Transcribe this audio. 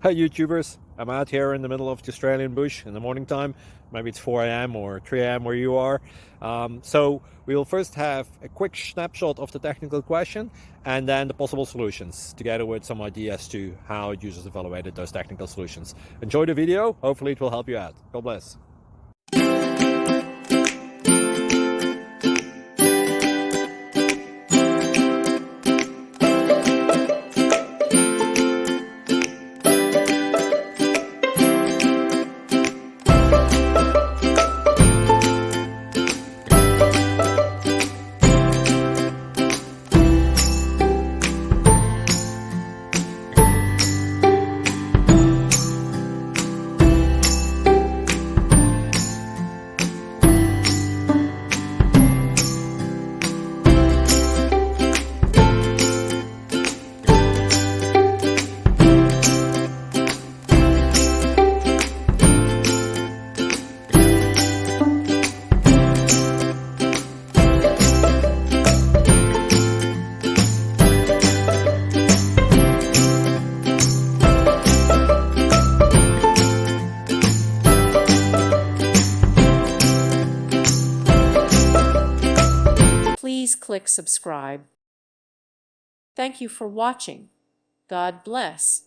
Hi YouTubers, I'm out here in the middle of the Australian bush in the morning time. Maybe it's 4 a.m. or 3 a.m. where you are. So we will first have a quick snapshot of the technical question and then the possible solutions, together with some ideas to how users evaluated those technical solutions. Enjoy the video, hopefully it will help you out. God bless. Please click subscribe. Thank you for watching. God bless.